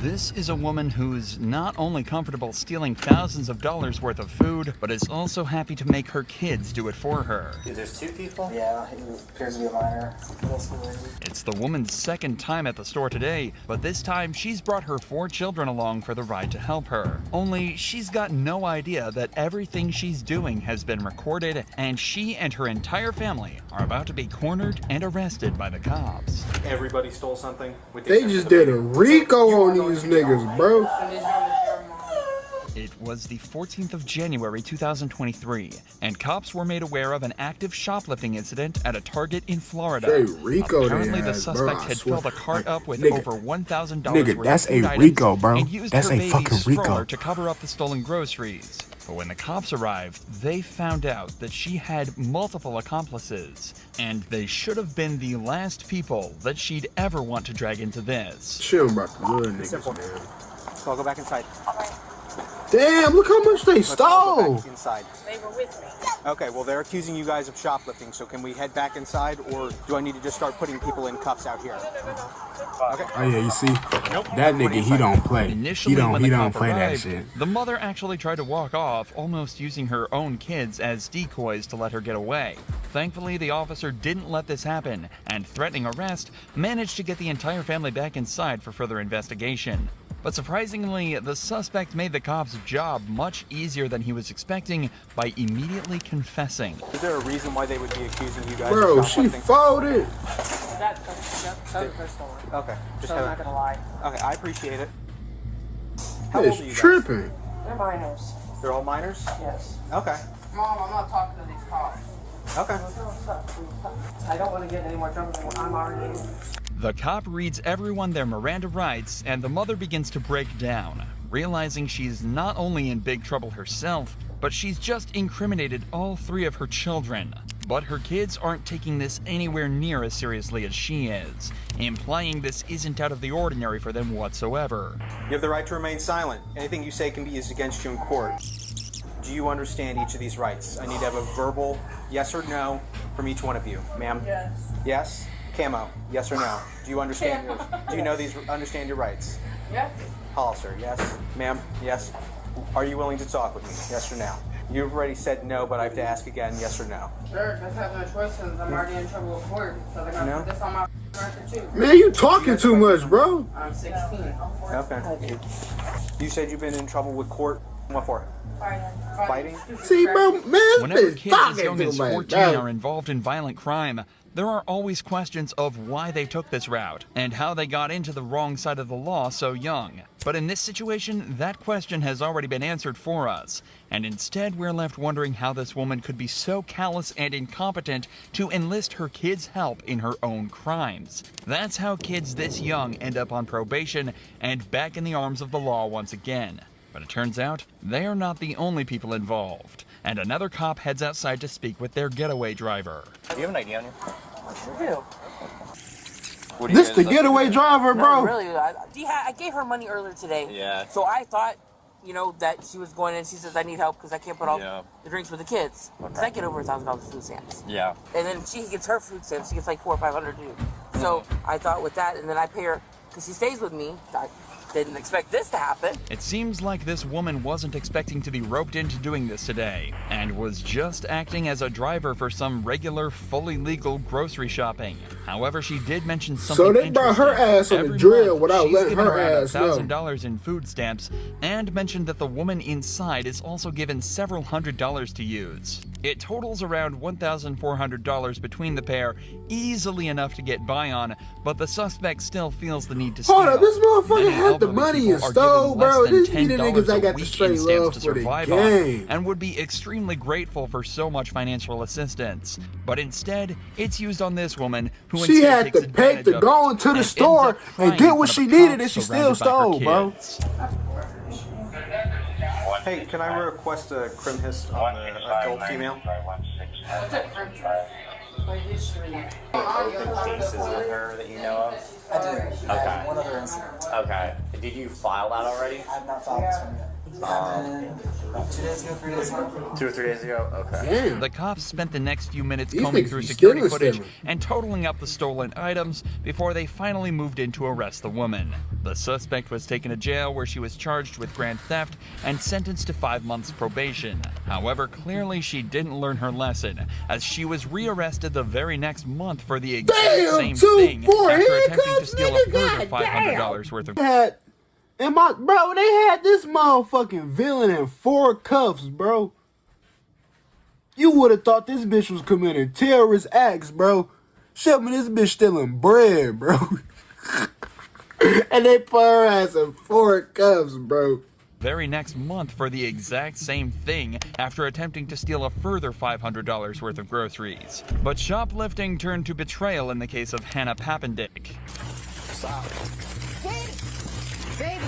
This is a woman who's not only comfortable stealing thousands of dollars worth of food, but is also happy to make her kids do it for her. There's two people? Yeah, he appears to be a minor. It's the woman's second time at the store today, but this time she's brought her 4 children along for the ride to help her. Only she's got no idea that everything she's doing has been recorded, and she and her entire family are about to be cornered and arrested by the cops. Everybody stole something? They just did a RICO on these niggas, bro. It was the 14th of January 2023, and cops were made aware of an active shoplifting incident at a Target in Florida. Apparently, the suspect had filled a cart up with over $1,000 worth of food items and used her baby's stroller to cover up the stolen groceries. But when the cops arrived, they found out that she had multiple accomplices, and they should have been the last people that she'd ever want to drag into this. Chill about the little niggas, man. So I'll go back inside. Damn, look how much they stole. Go back inside. They were with me. Okay, well, they're accusing you guys of shoplifting, so can we head back inside, or do I need to just start putting people in cuffs out here? Okay. Oh yeah, you see, that nigga, he don't play. Initially, he when the don't cop play arrived, that shit. the mother actually tried to walk off, almost using her own kids as decoys to let her get away. Thankfully, the officer didn't let this happen, and threatening arrest, managed to get the entire family back inside for further investigation. But surprisingly, the suspect made the cops' job much easier than he was expecting by immediately confessing. Is there a reason why they would be accusing you guys Bro, of she shoplifting? folded. That was her story. Okay, just So I'm not gonna lie. Okay, I appreciate it. How old are you It's guys? tripping. They're minors. They're all minors? Yes. Okay. Mom, I'm not talking to these cops. Okay. I don't want to get any more trouble than I'm already in. The cop reads everyone their Miranda rights, and the mother begins to break down, realizing she's not only in big trouble herself, but she's just incriminated all 3 of her children. But her kids aren't taking this anywhere near as seriously as she is, implying this isn't out of the ordinary for them whatsoever. You have the right to remain silent. Anything you say can be used against you in court. Do you understand each of these rights? I need to have a verbal yes or no from each one of you. Ma'am? Yes. Yes? Camo, yes or no? Do you understand yours? Do you know these, understand your rights? Yes. Hollister, yes? Ma'am, yes? Are you willing to talk with me? Yes or no? You've already said no, but I have to ask again, yes or no? Sure, just have no choice since I'm already in trouble with court, so they're gonna put this on my record too. Man, you talking too much, bro. I'm 16. Okay. You said you've been in trouble with court. What for? Fighting? See, bro, man, Whenever this kids as talking young too as much, 14 bro. are involved in violent crime, there are always questions of why they took this route and how they got into the wrong side of the law so young. But in this situation, that question has already been answered for us, and instead we're left wondering how this woman could be so callous and incompetent to enlist her kids' help in her own crimes. That's how kids this young end up on probation and back in the arms of the law once again. But it turns out they are not the only people involved, and another cop heads outside to speak with their getaway driver. Do you have an ID on you? I do. This the getaway driver, bro. No, really, I gave her money earlier today. Yeah. So I thought, you know, that she was going in. She says, I need help because I can't put all the drinks for the kids. Because I get over $1,000 food stamps. Yeah. And then she gets her food stamps. She gets like $400 or $500 too. So I thought with that, and then I pay her because she stays with me. I didn't expect this to happen. It seems like this woman wasn't expecting to be roped into doing this today, and was just acting as a driver for some regular, fully legal grocery shopping. However, she did mention something So they brought her ass on the drill without letting her ass know. $1,000 in food stamps, and mentioned that the woman inside is also given several $100s to use. It totals around $1,400 between the pair, easily enough to get by on, but the suspect still feels the need to steal. Hold up, this motherfucker Many had the elderly money people and are stole, given bro. less than This be the $10 niggas that a got the week straight in stamps love to for the survive game. on, and would be extremely grateful for so much financial assistance. But instead, it's used on this woman who She instead had takes to pay advantage to of go it into the and store ends up and crying get in what front she of needed, cops and she still surrounded by her stole, bro. kids. Hey, can I request a crim hist on the adult female? Open cases with her that you know of? I do. Okay. One other incident. Okay. Did you file that already? I have not filed this one yet. About 2 days ago, 3 days ago. 2 or 3 days ago? Okay. Damn. The cops spent the next few minutes These combing niggas through be security stealing, footage stealing. and totaling up the stolen items before they finally moved in to arrest the woman. The suspect was taken to jail where she was charged with grand theft and sentenced to 5 months probation. However, clearly she didn't learn her lesson, as she was rearrested the very next month for the exact same thing after attempting to steal a further $500 worth of Bro, they had this motherfucking villain in 4 cuffs, bro. You would have thought this bitch was committing terrorist acts, bro. Shut me, this bitch stealing bread, bro. And they put her ass in 4 cuffs, bro. very next month for the exact same thing after attempting to steal a further $500 worth of groceries. But shoplifting turned to betrayal in the case of Hannah Pappendick. Stop.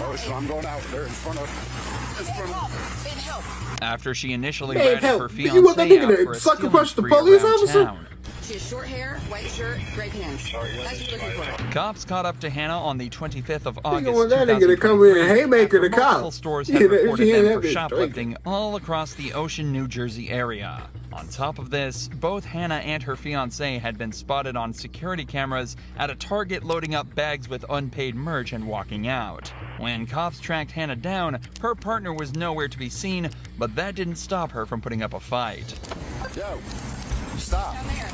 Oh, so I'm going out there in front of. After she initially Hey, ratted help. her You want that fiancé nigga out to for a sucker stealing punch the spree police around officer? town. She has short hair, white shirt, gray pants. That's what you're looking for. Cops caught up to Hannah on the 25th of You August, want that nigga to come in and 2023, haymaker the after multiple cop. stores Yeah, had that- reported yeah, them that for bitch shoplifting all across the Ocean, New Jersey area. On top of this, both Hannah and her fiancé had been spotted on security cameras at a Target loading up bags with unpaid merch and walking out. When cops tracked Hannah down, her partner was nowhere to be seen, but that didn't stop her from putting up a fight. Yo, stop. Come here.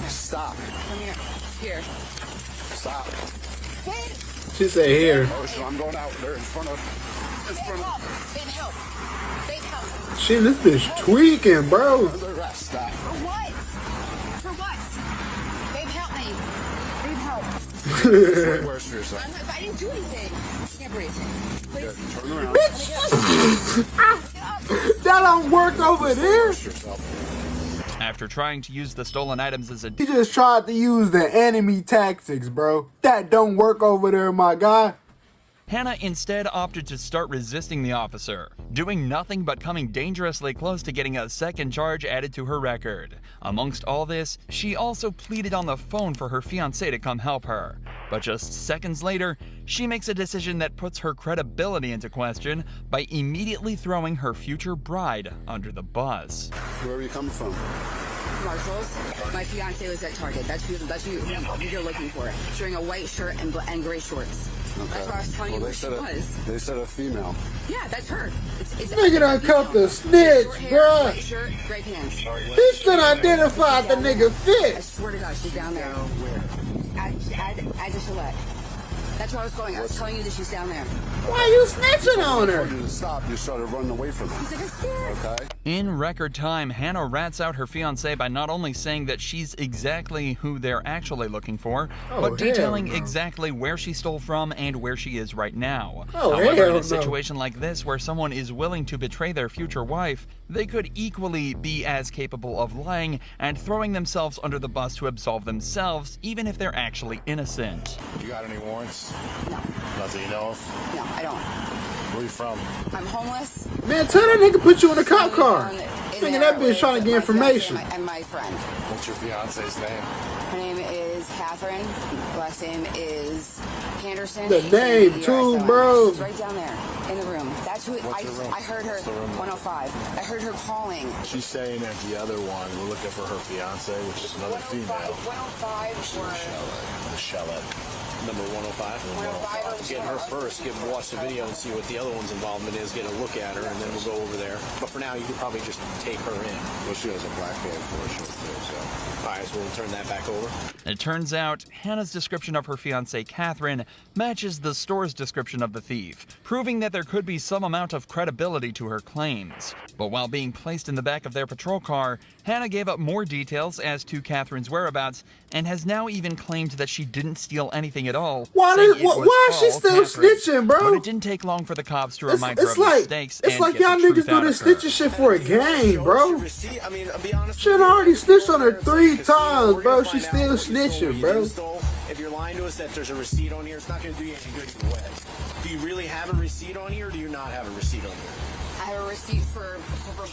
Stop. Come here. Here. Stop. She said here. Oh, so I'm going out there in front of. Babe, help. Babe, help. Shit, this bitch tweaking, bro. The rest. Stop. For what? For what? Babe, help me. Babe, help. Way worse for yourself. I didn't do anything. I can't breathe. Please. Turn around. That don't work over there. Worse for yourself. After trying to use the stolen items as a He just tried to use the enemy tactics, bro. That don't work over there, my guy. Hannah instead opted to start resisting the officer, doing nothing but coming dangerously close to getting a second charge added to her record. Amongst all this, she also pleaded on the phone for her fiancé to come help her. But just seconds later, she makes a decision that puts her credibility into question by immediately throwing her future bride under the bus. Where are you coming from? Marshalls. My fiance was at Target. That's who you're looking for. She's wearing a white shirt and gray shorts. That's why I was telling you where she was. They said a female. Yeah, that's her. It's Nigga done cut the snitch, short hair, bruh. white shirt, gray pants. He should identify the nigga I fit. swear to God, she's down there. At the Gillette. That's where I was going. I was telling you that she's down there. Why you snitching on I her? told you to stop. You started running away from them. He's like, I'm scared. Okay? In record time, Hannah rats out her fiancé by not only saying that she's exactly who they're actually looking for, Oh, but detailing hell no. exactly where she stole from and where she is right now. Oh, However, hell in no. a situation like this where someone is willing to betray their future wife, they could equally be as capable of lying and throwing themselves under the bus to absolve themselves, even if they're actually innocent. You got any warrants? No, Nothing you know of? no, I don't. Where are you from? I'm homeless. Man, tell that nigga put you in a cop car. In Thinking there that bitch with trying to get my information. fiancé and my friend. What's your fiance's name? Her name is Catherine. Last name is Henderson. The name too, bro. She's right down there in the room. That's who What's the room? I heard her. What's the room? 105. I heard her calling. She's saying that the other one, we're looking for her fiance, which is another female. 105 or Michelle. Number 105. 105 or Get her first, watch the video and see what the other one's involvement is, get a look at her, and then we'll go over there. But for now, you could probably just take her in. Well, she has a black band for a short too, so. Alright, so we'll turn that back over. It turns out, Hannah's description of her fiancée Catherine matches the store's description of the thief, proving that there could be some amount of credibility to her claims. But while being placed in the back of their patrol car, Hannah gave up more details as to Catherine's whereabouts and has now even claimed that she didn't steal anything at all. Why saying did- it was why is she all still Catherine. snitching, bro? But it didn't take long for the cops to remind her It's of like mistakes it's and like get y'all the niggas truth do out this of her. snitching shit for a game, bro. Receipt, I mean, I'll be honest. Shit already snitched on her 3 times, bro. She still snitching, bro. If you're lying to us that there's a receipt on here, it's not going to do you any good either way. Do you really have a receipt on here, or do you not have a receipt on here? I have a receipt for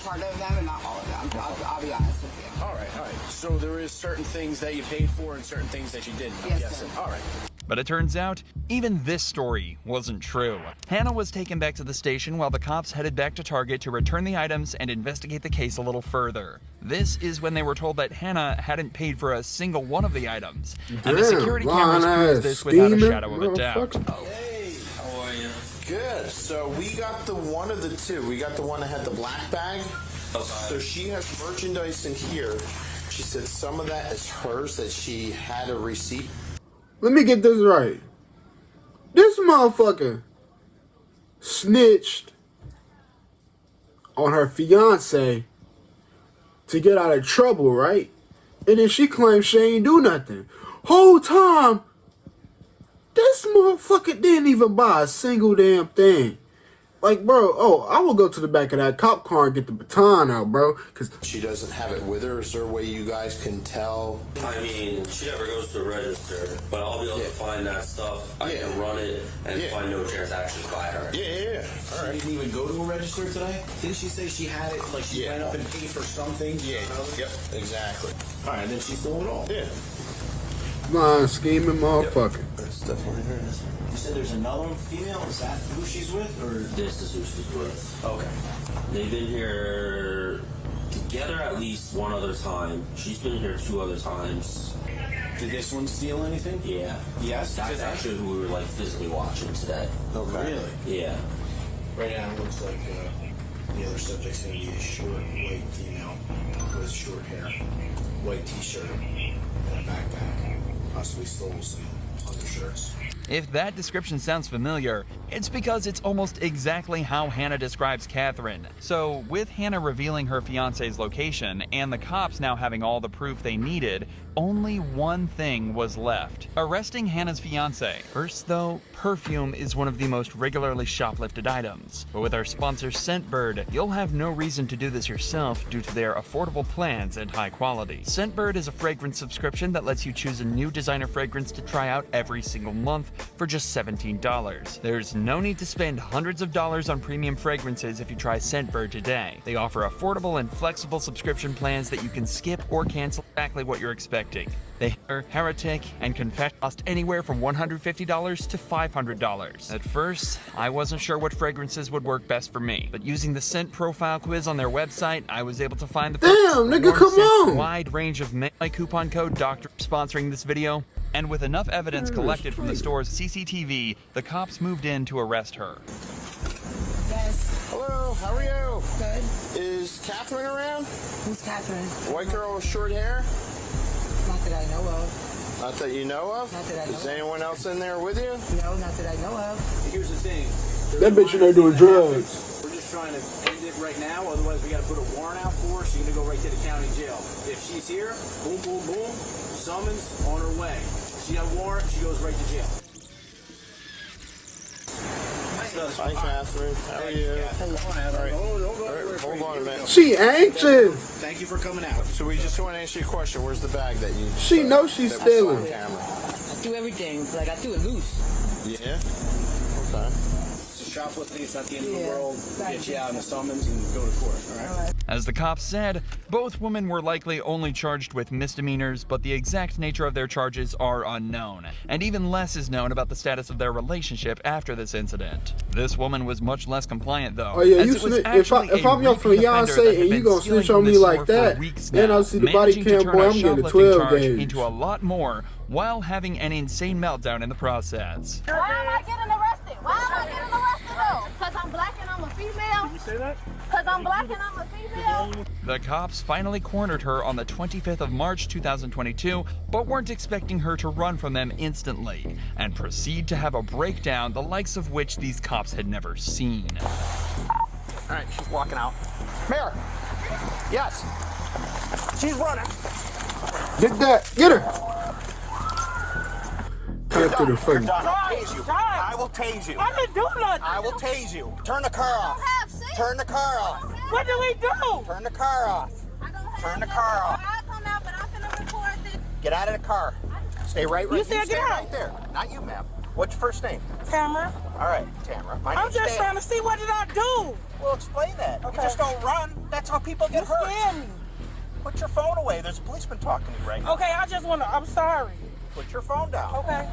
part of them and not all of them. I'll be honest with you. All right. So there is certain things that you paid for and certain things that you didn't, I'm Yes, guessing. sir. All right. But it turns out, even this story wasn't true. Hannah was taken back to the station while the cops headed back to Target to return the items and investigate the case a little further. This is when they were told that Hannah hadn't paid for a single one of the items. And the security cameras proved this without a shadow of a doubt. Hey, how are you? Good. So we got the one of the two. We got the one that had the black bag. Okay. So she has merchandise in here. She said some of that is hers, that she had a receipt. Let me get this right. This motherfucker snitched on her fiance to get out of trouble, right? And then she claims she ain't do nothing. Whole time, this motherfucker didn't even buy a single damn thing. Like, bro, I will go to the back of that cop car and get the baton out, bro. Cause she doesn't have it with her. Is there a way you guys can tell? I mean, she never goes to the register, but I'll be able to find that stuff. I can run it and find no transactions by her. Yeah. All right. She didn't even go to a register today? Didn't she say she had it, like she went up and paid for something? Yeah. Yep. Exactly. All right, then she stole it all. Yeah. blind scheming motherfucker. That's definitely her. You said there's another female? Is that who she's with? Or This is who she's with. okay. They've been here together at least one other time. She's been here 2 other times. Did this one steal anything? Yeah. Yes? That's actually who we were like physically watching today. Okay. Really? Yeah. Right now it looks like the other subject's going to be a short, white female with short hair, white t-shirt, and a backpack. Possibly stole some undershirts. If that description sounds familiar, it's because it's almost exactly how Hannah describes Catherine. So, with Hannah revealing her fiance's location and the cops now having all the proof they needed, only one thing was left: arresting Hannah's fiance. First though, perfume is one of the most regularly shoplifted items. But with our sponsor Scentbird, you'll have no reason to do this yourself due to their affordable plans and high quality. Scentbird is a fragrance subscription that lets you choose a new designer fragrance to try out every single month for just $17. There's no need to spend hundreds of dollars on premium fragrances if you try Scentbird today. They offer affordable and flexible subscription plans that you can skip or cancel exactly what you're expecting. They are Heretic and Confession cost anywhere from $150 to $500. At first, I wasn't sure what fragrances would work best for me, but using the scent profile quiz on their website, I was able to find the wide range of my coupon code Doctor sponsoring this video. And with enough evidence collected from the store's CCTV, the cops moved in to arrest her. Yes. Hello, how are you? Good. Is Catherine around? Who's Catherine? White girl with short hair? Not that I know of. Not that you know of? Not that I know Is of. anyone else in there with you? No, not that I know of. Here's the thing. That bitch in there doing drugs. We're just trying to end it right now, otherwise we got to put a warrant out for her. She's going to go right to the county jail. If she's here, boom, boom, boom, summons on her way. She got a warrant, she goes right to jail. Hi, Catherine. How are you? Hold on a minute. She anxious. Thank you for coming out. So we just want to ask you a question. Where's the bag that you... She knows she's that we saw on stealing. camera? I do everything. Like, I do it loose. Yeah? Okay. Shoplifting, it's not the end of the Yeah. world. We'll get you out in a summons and go to court, all right? As the cops said, both women were likely only charged with misdemeanors, but the exact nature of their charges are unknown, and even less is known about the status of their relationship after this incident. This woman was much less compliant, though. Oh yeah, as you it was snitch. actually If a I'm your repeat offender that fiance had and you been gonna stealing snitch on from me this like store for that, weeks then now, I'll see the body managing to cam, turn boy, a I'm getting a shoplifting 12 charge gauge. into a lot more, while having an insane meltdown in the process. Why am I getting arrested? Why am I getting arrested though? Because I'm black and I'm a female? Did you say that? Because I'm black and I'm a female? The cops finally cornered her on the 25th of March 2022, but weren't expecting her to run from them instantly, and proceed to have a breakdown the likes of which these cops had never seen. All right, she's walking out. Mayor. Yes. She's running. Get that. Get her. Cut to the face. I'll tase you. I will tase you. I didn't do nothing. I will tase you. Turn the car off. Turn the car off. What do we do? Turn the car off. Turn the car off. I'll come out, but I'm finna record this. Get out of the car. Stay right You stay said get out. right there. Not you, ma'am. What's your first name? Tamara, All right, Tamara. My I'm name's just Stan. trying to see what did I do. Well, explain that. Okay. You just don't run. That's how people get You hurt. scared me. Put your phone away. There's a policeman talking to you right now. Okay, I just wanna, I'm sorry. Put your phone down. Okay.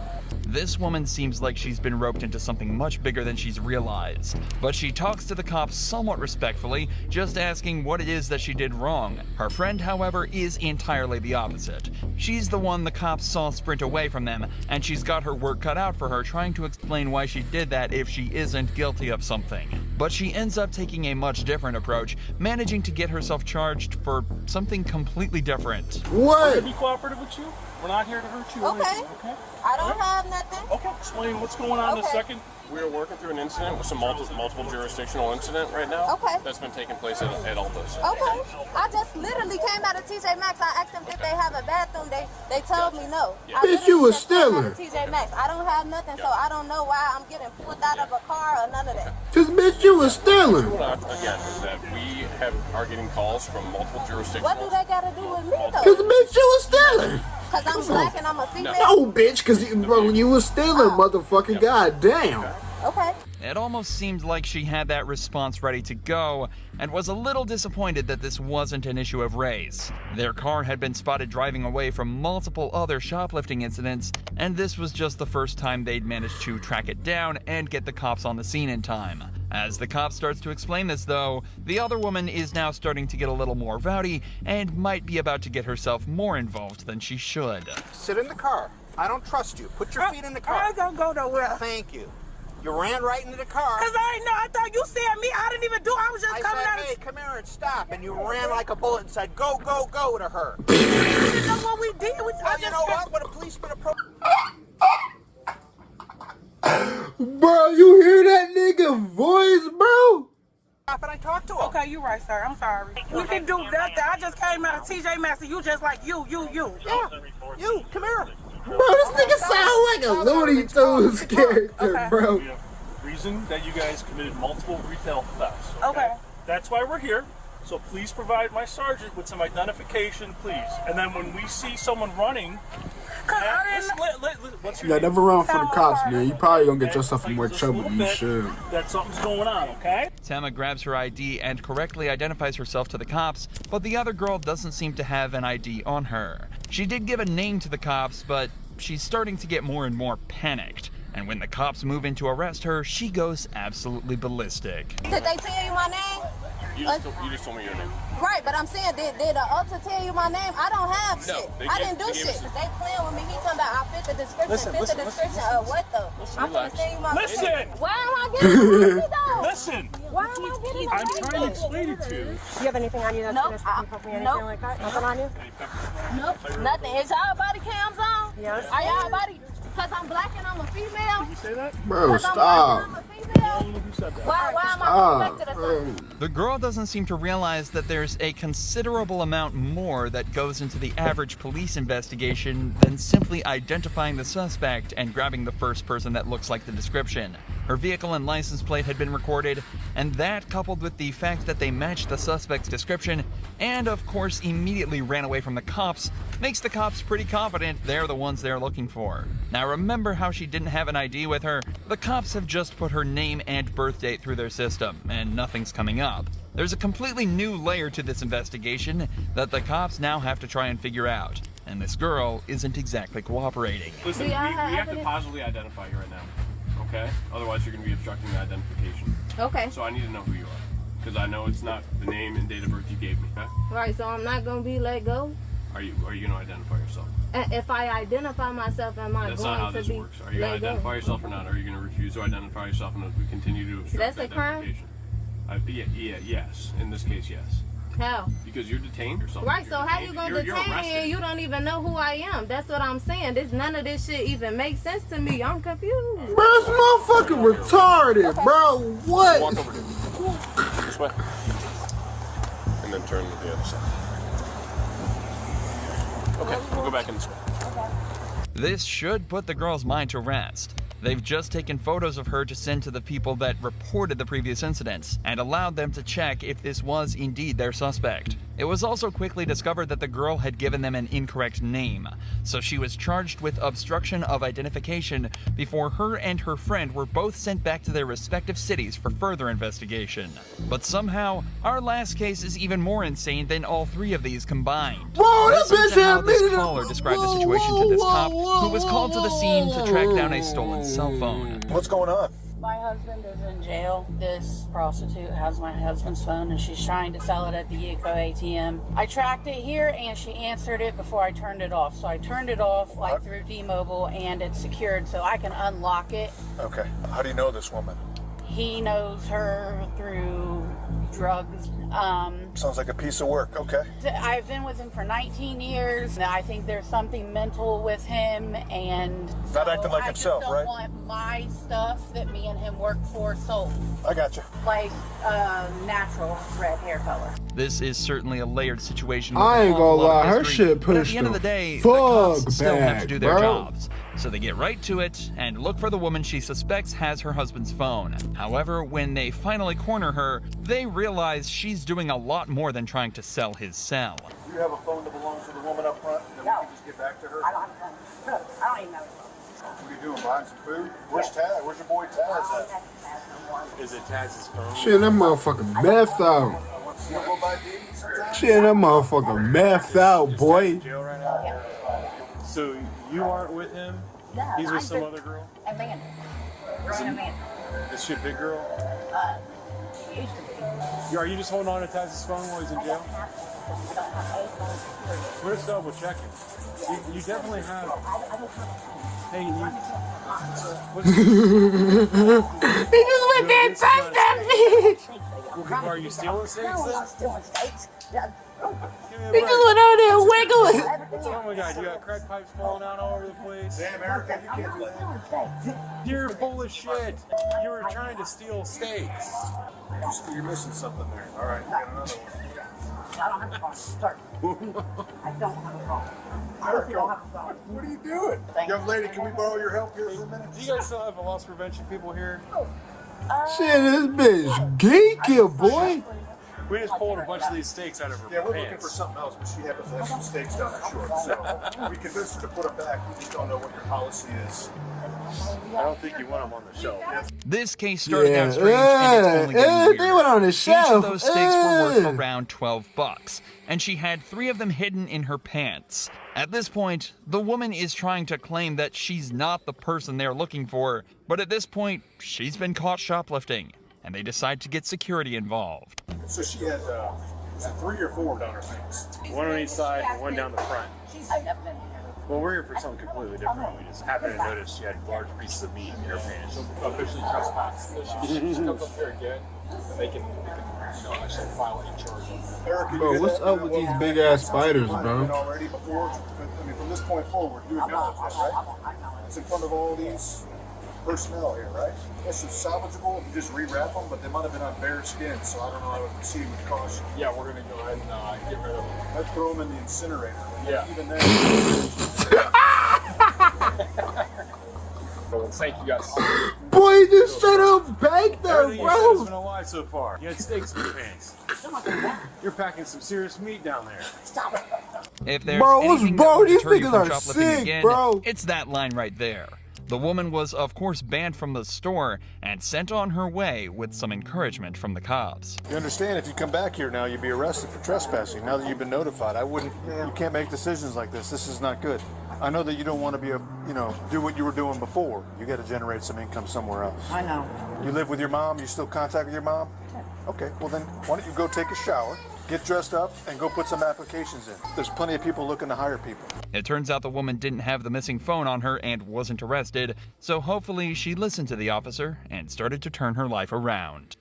This woman seems like she's been roped into something much bigger than she's realized. But she talks to the cops somewhat respectfully, just asking what it is that she did wrong. Her friend, however, is entirely the opposite. She's the one the cops saw sprint away from them, and she's got her work cut out for her trying to explain why she did that if she isn't guilty of something. But she ends up taking a much different approach, managing to get herself charged for something completely different. What? We're gonna be cooperative with you. We're not here to hurt you. Okay. Okay. I don't have nothing. Okay. Explain what's going on in a Okay. second. We're working through an incident with some multiple jurisdictional incident right now. Okay. That's been taking place at Altos. Okay. I just literally came out of Tbvnks. I asked them if they have a bathroom. They told me no. Yeah. I Bitch, you literally was just came out stealing. of Tbvnks. I don't have nothing, so I don't know why I'm getting pulled out of a car or none of that. Cause bitch, you was stealing. Again, is that we are getting calls from multiple jurisdictions. What do they got to do with me Cause though? bitch, you was stealing. Because I'm black and I'm a female. No, bitch, cause bro, you was stealing, motherfucker. Goddamn. Okay. It almost seemed like she had that response ready to go, and was a little disappointed that this wasn't an issue of race. Their car had been spotted driving away from multiple other shoplifting incidents, and this was just the first time they'd managed to track it down and get the cops on the scene in time. As the cop starts to explain this, though, the other woman is now starting to get a little more rowdy and might be about to get herself more involved than she should. Sit in the car. I don't trust you. Put your feet in the car. I ain't gonna go nowhere. Thank you. You ran right into the car. Cause I ain't know. I thought you said me. I didn't even do. I was just coming said, out. hey, come here and stop. And you ran like a bullet and said, go, go, go to her. You didn't know what we did. Well, you know what? When a policeman approached... Bro, you hear that nigga voice, bro? Stop and I talked to him. Okay, you right, sir. I'm sorry. We can do nothing. I just came out of Tbvnks and you just like you. Yeah. You, come here. Bro, this nigga sound like a Looney Tunes character, Okay. bro. We have reason that you guys committed multiple retail thefts. Okay. That's why we're here. So please provide my sergeant with some identification, please. And then when we see someone running, what's your Yeah, name? never run for the cops, man. You probably gonna get yourself in more trouble than you should. That something's going on, okay? Tama grabs her ID and correctly identifies herself to the cops, but the other girl doesn't seem to have an ID on her. She did give a name to the cops, but she's starting to get more and more panicked. And when the cops move in to arrest her, she goes absolutely ballistic. Did they tell you my name? You just told me your name. Right, but I'm saying, did the Ulta tell you my name? I don't have No, shit. they I gave- didn't do they gave shit. us- They playing with me. He talking about I fit the description. Listen, Of what though? I'm gonna relax. send you my Listen! Why am I getting arrested though? Listen! Why am I getting I'm arrested? trying to explain it to you. Do you have anything on you that's Nope, gonna stop you from anything like that? Nothing on you? Nope, nothing. Is y'all body cams on? Yes. Are y'all body? Cause I'm black and I'm a female. Did you say that? Bro, Cause I'm black and I'm stop. a female. Who said that? Why am I Stop, suspected or bro. something? The girl doesn't seem to realize that there's a considerable amount more that goes into the average police investigation than simply identifying the suspect and grabbing the first person that looks like the description. Her vehicle and license plate had been recorded, and that, coupled with the fact that they matched the suspect's description, and of course immediately ran away from the cops, makes the cops pretty confident they're the ones they're looking for. Now remember how she didn't have an ID with her? The cops have just put her name and birth date through their system, and nothing's coming up. There's a completely new layer to this investigation that the cops now have to try and figure out, and this girl isn't exactly cooperating. Listen, we have to positively identify you right now, okay? Otherwise, you're going to be obstructing the identification. Okay. So I need to know who you are, because I know it's not the name and date of birth you gave me. Okay? Right, so I'm not gonna be let go. Are you going to identify yourself? If I identify myself, am I That's not how going to this be works. Are you going let to identify go? yourself or not? Or are you going to refuse to identify yourself and we continue to obstruct That's a crime? identification? Yes. In this case, yes. How? Because you're detained or something. Right, so how you gonna You're detain me arrested. and you don't even know who I am? That's what I'm saying. None of this shit even makes sense to me. I'm confused. Bro, this motherfucker retarded, bro. What? Walk over here. This way. And then turn to the other side. Okay, we'll go back in this way. This should put the girl's mind to rest. They've just taken photos of her to send to the people that reported the previous incidents and allowed them to check if this was indeed their suspect. It was also quickly discovered that the girl had given them an incorrect name, so she was charged with obstruction of identification before her and her friend were both sent back to their respective cities for further investigation. But somehow, our last case is even more insane than all three of these combined. Whoa, Listen to how this bitch caller described the situation to this cop, who was called to the scene to track down a stolen cell phone. What's going on? My husband is in jail. This prostitute has my husband's phone and she's trying to sell it at the Eco ATM. I tracked it here and she answered it before I turned it off. So I turned it off like through T-Mobile and it's secured so I can unlock it. Okay. How do you know this woman? He knows her through drugs. Sounds like a piece of work. Okay. I've been with him for 19 years. I think there's something mental with him, and not acting like himself, right? I right? want my stuff that me and him worked for sold. I got you. Like natural red hair color. This is certainly a layered situation. With I ain't an awful gonna lot of lie, her history, shit but at pushed the end of the the day, the fuck cops still have to back, do their bro. jobs. So they get right to it and look for the woman she suspects has her husband's phone. However, when they finally corner her, they realize she's doing a lot more than trying to sell his cell. Do you have a phone that belongs to the woman up front that we can just get back to her? I don't have a phone. I don't even know. What are you doing? Buying some food? Where's Taz? Where's your boy Taz at? Is it Taz's phone? Shit, that motherfucker methed out. You don't go buy D's sometimes? Shit, that motherfucker methed out, boy. Jail right now? So you aren't with him? He's with some other girl? Amanda. Ryan Amanda. Is she a big girl? She used to be. Are you just holding on to Taz's phone while he's in jail? We're just double checking. You definitely have. Hey, He just went there and touched that bitch. Well, are you stealing steaks then? No, I'm not stealing steaks. He just went over there wiggling. Oh my god, you got crack pipes falling out all over the place. Damn, Erica, you can't do that. You're full of shit. You were trying to steal steaks. You're missing something there. All right, you got another one. I don't have a phone. Sorry. I don't have a phone. I Erica, don't have a phone. what are you doing? Young lady, can we borrow your help here for a minute? Do you guys still have a loss prevention people here? Shit, this bitch geeky, boy. We just pulled a bunch of these steaks out of her Yeah, we're pants. looking for something else, but she happens to have some steaks down her short, so we convinced her to put them back. We just don't know what your policy is. I don't think you want them on the shelf. This case started out strange and it's only getting weird. They went on the shelf. Each of those steaks were worth around $12, and she had 3 of them hidden in her pants. At this point, the woman is trying to claim that she's not the person they're looking for, but at this point, she's been caught shoplifting, and they decide to get security involved. So she had, was it 3 or 4 down her pants? One on each side and one down the front. I've never been here. Well, we're here for something completely different. We just happened to notice she had large pieces of meat in her pants. Officially trespass. She comes up here again, and they can actually file a charge. Erica, Bro, what's up with these big ass spiders, bro? Already before, I mean, from this point forward, you acknowledge that, right? It's in front of all these personnel here, right? This is salvageable if you just rewrap them, but they might have been on bare skin, so I don't know. I would proceed with caution. Yeah, we're gonna go ahead and get rid of them. Let's throw them in the incinerator. Yeah. Even then. Well, thank you guys. Boy, you just straight up baked them, Everything you said has bro. been a lie so far. You had steaks in your pants. You're packing some serious meat down there. If there's Bro, anything bro, that would these deter you niggas from are shoplifting sick, again, bro. it's that line right there. The woman was, of course, banned from the store and sent on her way with some encouragement from the cops. You understand, if you come back here now, you'd be arrested for trespassing. Now that you've been notified, you can't make decisions like this. This is not good. I know that you don't want to be do what you were doing before. You got to generate some income somewhere else. I know. You live with your mom? You still contact with your mom? Okay, well then, why don't you go take a shower, get dressed up, and go put some applications in. There's plenty of people looking to hire people. It turns out the woman didn't have the missing phone on her and wasn't arrested, so hopefully she listened to the officer and started to turn her life around.